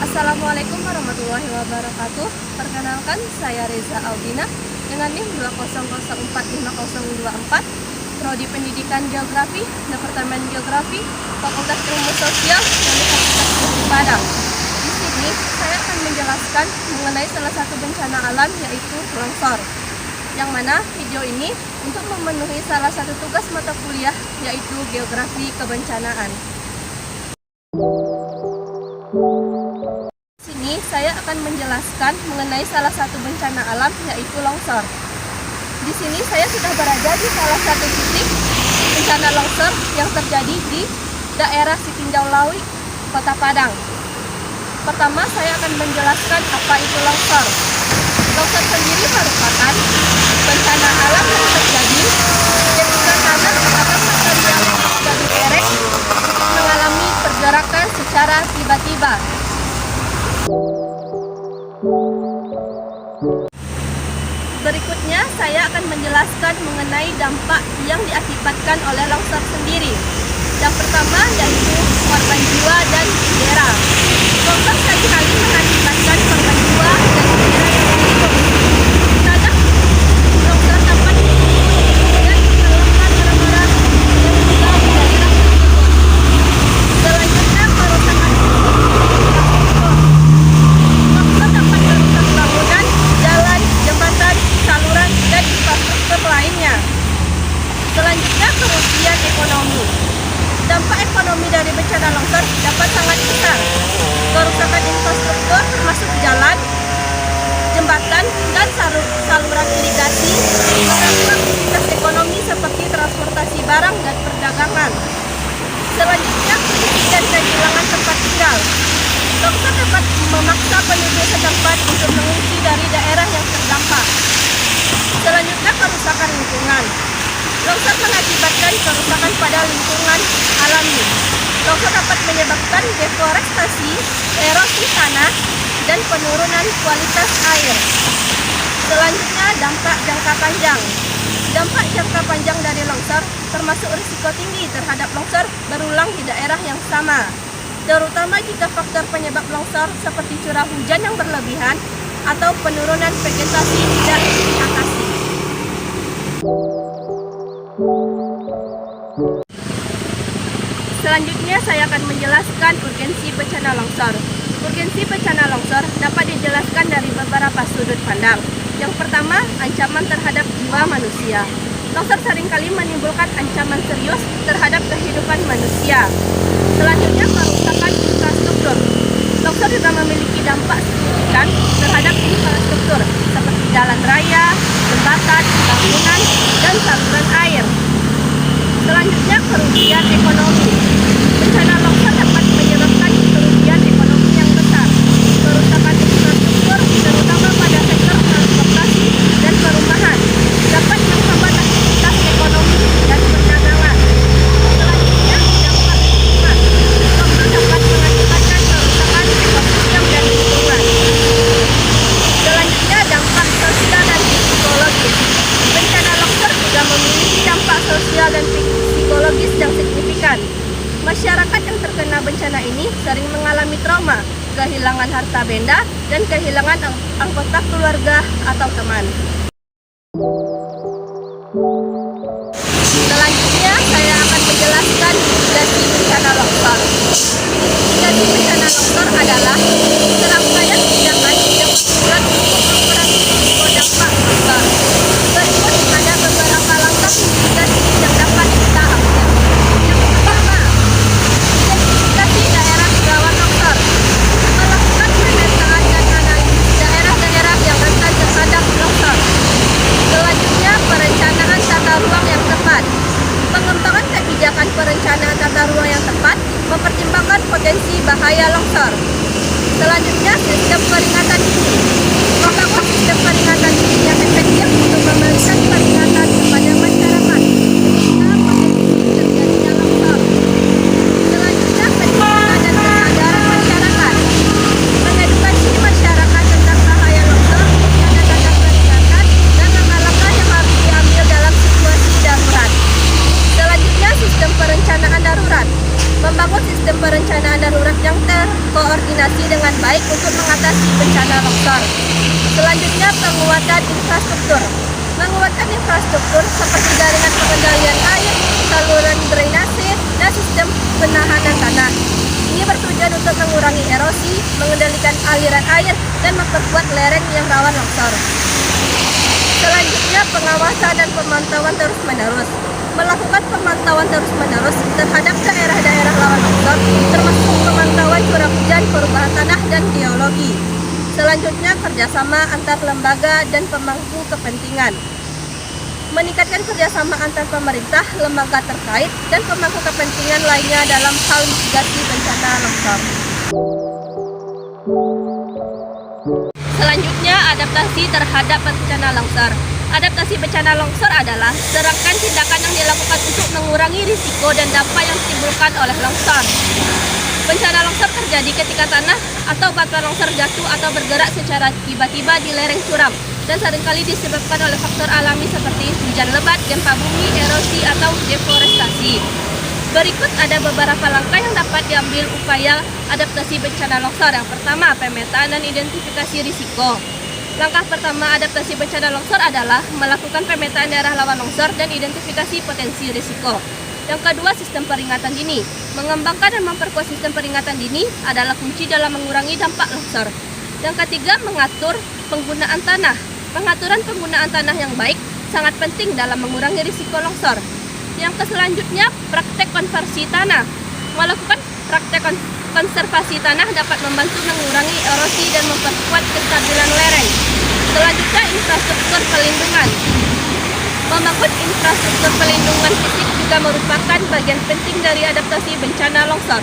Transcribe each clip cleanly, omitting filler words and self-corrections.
Assalamualaikum warahmatullahi wabarakatuh. Perkenalkan, saya Reza Aldina dengan NIM 2004524, Prodi Pendidikan Geografi, Departemen Geografi, Fakultas Ilmu Sosial, Universitas Negeri Padang. Di sini saya akan menjelaskan mengenai salah satu bencana alam, yaitu longsor. Yang mana video ini untuk memenuhi salah satu tugas mata kuliah, yaitu Geografi Kebencanaan. Sini saya akan menjelaskan mengenai salah satu bencana alam, yaitu longsor. Di sini saya sudah berada di salah satu titik bencana longsor yang terjadi di daerah Sitinjau Lawi, Kota Padang. Pertama, saya akan menjelaskan apa itu longsor. Longsor sendiri merupakan bencana alam yang terjadi ketika tanah atau material yang direct mengalami pergerakan secara tiba-tiba. Berikutnya saya akan menjelaskan mengenai dampak yang diakibatkan oleh longsor sendiri. Yang pertama yaitu korban jiwa dan daerah. Longsor seringkali mengakibatkan korban jiwa dan daerah yang hidup. Kadang longsor dapat dan mengeluarkan barang-barang yang tinggal di daerah tersebut. Selanjutnya kerusakan longsor dapat merusak bangunan, jalan, jembatan, saluran, dan infrastruktur lainnya. Selanjutnya kerugian ekonomi. Dampak ekonomi dari bencana longsor dapat sangat besar. Kerusakan infrastruktur termasuk jalan, jembatan, dan saluran irigasi, mengganggu aktivitas ekonomi seperti transportasi barang dan perdagangan. Selanjutnya krisis dan kehilangan tempat tinggal. Longsor dapat memaksa penduduk setempat untuk mengungsi dari daerah yang terdampak. Selanjutnya kerusakan lingkungan. Longsor mengakibatkan kerusakan pada lingkungan alami. Longsor dapat menyebabkan deforestasi, erosi tanah, dan penurunan kualitas air. Selanjutnya dampak jangka panjang. Dampak jangka panjang dari longsor termasuk risiko tinggi terhadap longsor berulang di daerah yang sama, terutama jika faktor penyebab longsor seperti curah hujan yang berlebihan atau penurunan vegetasi tidak diatasi. Selanjutnya saya akan menjelaskan urgensi bencana longsor. Urgensi bencana longsor dapat dijelaskan dari beberapa sudut pandang. Yang pertama, ancaman terhadap jiwa manusia. Longsor seringkali menimbulkan ancaman serius terhadap kehidupan manusia. Selanjutnya, kerusakan infrastruktur. Longsor juga memiliki dampak signifikan terhadap infrastruktur seperti jalan raya, jembatan, bangunan, dan saluran air. Selanjutnya, kerugian ekonomi. Bencana longsor dapat menyebabkan kerugian ekonomi yang besar. Kerusakan infrastruktur, terutama pada sektor transportasi dan perumahan, dapat menghambat aktivitas ekonomi dan perdagangan. Selanjutnya, dampak lingkungan. Longsor dapat mengakibatkan kerusakan ekosistem dan lingkungan. Selanjutnya, dampak sosial dan psikologis. Bencana longsor juga memiliki dampak sosial dan psikologis yang signifikan. Masyarakat yang terkena bencana ini sering mengalami trauma, kehilangan harta benda, dan kehilangan anggota keluarga atau teman. Selanjutnya, saya akan menjelaskan mitigasi bencana longsor. Mitigasi bencana longsor adalah serangkaian tindakan yang bertujuan untuk mengurangi risiko dampak longsor. Berikut ada beberapa langkah mitigasi yang dapat kita ambil. Yang pertama, identifikasi daerah rawan longsor. Melakukan pemetaan dan analisis daerah-daerah yang rentan terhadap longsor. Selanjutnya, perencanaan tata ruang yang tepat. Pengembangan kebijakan perencanaan tata ruang yang tepat mempertimbangkan potensi bahaya longsor. Selanjutnya, sistem peringatan dini. Membangun sistem peringatan dini yang efektif untuk memberikan peringatan kepada masyarakat ketika potensi terjadinya longsor. Selanjutnya, pendidikan dan kesadaran masyarakat. Mengedukasi masyarakat tentang bahaya longsor, tanda-tanda peringatan, dan langkah-langkah yang harus diambil dalam situasi darurat. Selanjutnya, sistem perencanaan darurat. membangun sistem perencanaan darurat yang terkoordinasi dengan baik untuk mengatasi bencana longsor. Selanjutnya, penguatan infrastruktur. Menguatkan infrastruktur seperti jaringan pengendalian air, saluran drainase, dan sistem penahanan tanah. Ini bertujuan untuk mengurangi erosi, mengendalikan aliran air, dan memperkuat lereng yang rawan longsor. Selanjutnya, pengawasan dan pemantauan terus-menerus. Melakukan pemantauan terus-menerus terhadap daerah-daerah rawan longsor, termasuk pemantauan curah hujan, perubahan tanah, dan geologi. Selanjutnya, kerjasama antar lembaga dan pemangku kepentingan. Meningkatkan kerjasama antar pemerintah, lembaga terkait, dan pemangku kepentingan lainnya dalam hal mitigasi bencana longsor. Selanjutnya, adaptasi terhadap bencana longsor. Adaptasi bencana longsor adalah serangkaian tindakan yang dilakukan untuk mengurangi risiko dan dampak yang ditimbulkan oleh longsor. Bencana longsor terjadi ketika tanah atau batuan longsor jatuh atau bergerak secara tiba-tiba di lereng curam dan seringkali disebabkan oleh faktor alami seperti hujan lebat, gempa bumi, erosi, atau deforestasi. Berikut ada beberapa langkah yang dapat diambil upaya adaptasi bencana longsor. Yang pertama, pemetaan dan identifikasi risiko. Langkah pertama adaptasi bencana longsor adalah melakukan pemetaan daerah rawan longsor dan identifikasi potensi risiko. Yang kedua, sistem peringatan dini. Mengembangkan dan memperkuat sistem peringatan dini adalah kunci dalam mengurangi dampak longsor. Yang ketiga, mengatur penggunaan tanah. Pengaturan penggunaan tanah yang baik sangat penting dalam mengurangi risiko longsor. Yang selanjutnya, praktek konversi tanah. Melakukan praktek konservasi tanah dapat membantu mengurangi erosi dan memperkuat kestabilan lereng. Selanjutnya, infrastruktur pelindungan. Membangun infrastruktur pelindungan fisik juga merupakan bagian penting dari adaptasi bencana longsor.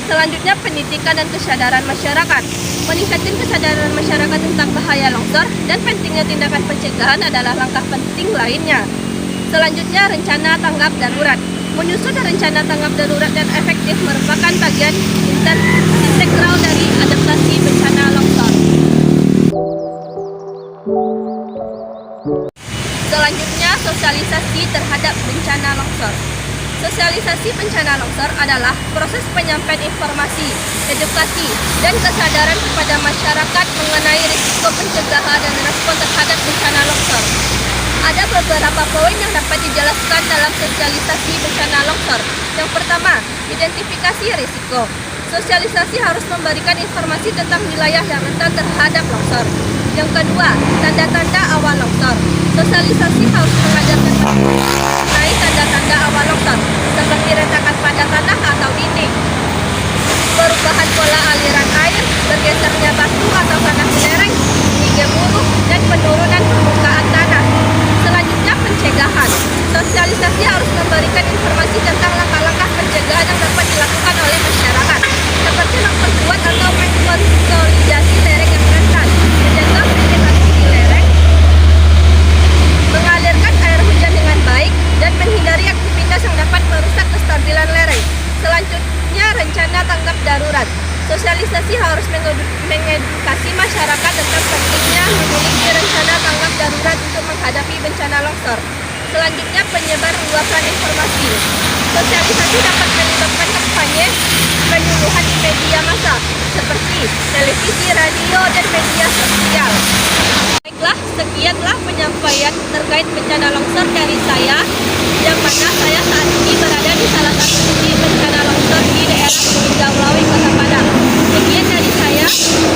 Selanjutnya, pendidikan dan kesadaran masyarakat. Meningkatkan kesadaran masyarakat tentang bahaya longsor dan pentingnya tindakan pencegahan adalah langkah penting lainnya. Selanjutnya, rencana tanggap darurat. Menyusun rencana tanggap darurat dan efektif merupakan bagian integral dari adaptasi bencana longsor. Selanjutnya, sosialisasi terhadap bencana longsor. Sosialisasi bencana longsor adalah proses penyampaian informasi, edukasi, dan kesadaran kepada masyarakat mengenai risiko pencegahan dan respon terhadap bencana longsor. Ada beberapa poin yang dapat dijelaskan dalam sosialisasi bencana longsor. Yang pertama, identifikasi risiko. Sosialisasi harus memberikan informasi tentang wilayah yang rentan terhadap longsor. Yang kedua, tanda-tanda awal longsor. Sosialisasi harus mengajarkan mengenai tanda-tanda awal longsor, seperti retakan pada tanah atau dinding, perubahan pola aliran air, bergesernya batu atau tanah lereng, gemuruh, dan penurunan permukaan tanah. Selanjutnya, pencegahan. Sosialisasi harus memberikan informasi tentang langkah-langkah pencegahan yang dapat dilakukan oleh masyarakat, seperti memperkuat atau mengkonsolidasi lereng yang rentan, menjaga vegetasi di lereng, mengalirkan air hujan dengan baik, dan menghindari aktivitas yang dapat merusak kestabilan lereng. Selanjutnya, rencana tanggap darurat. Sosialisasi harus mengedukasi masyarakat tentang pentingnya memiliki rencana tanggap darurat untuk menghadapi bencana longsor. Selanjutnya, penyebar luasan informasi. Sosialisasi dapat melibatkan kampanye penyuluhan di media massa seperti televisi, radio, dan media sosial. Baiklah, sekianlah penyampaian terkait bencana longsor dari saya, yang mana saya saat ini berada di salah satu titik bencana longsor di daerah Gunung Jaulawi, Kota Padang. Sekian dari saya.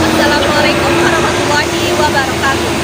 Assalamualaikum warahmatullahi wabarakatuh.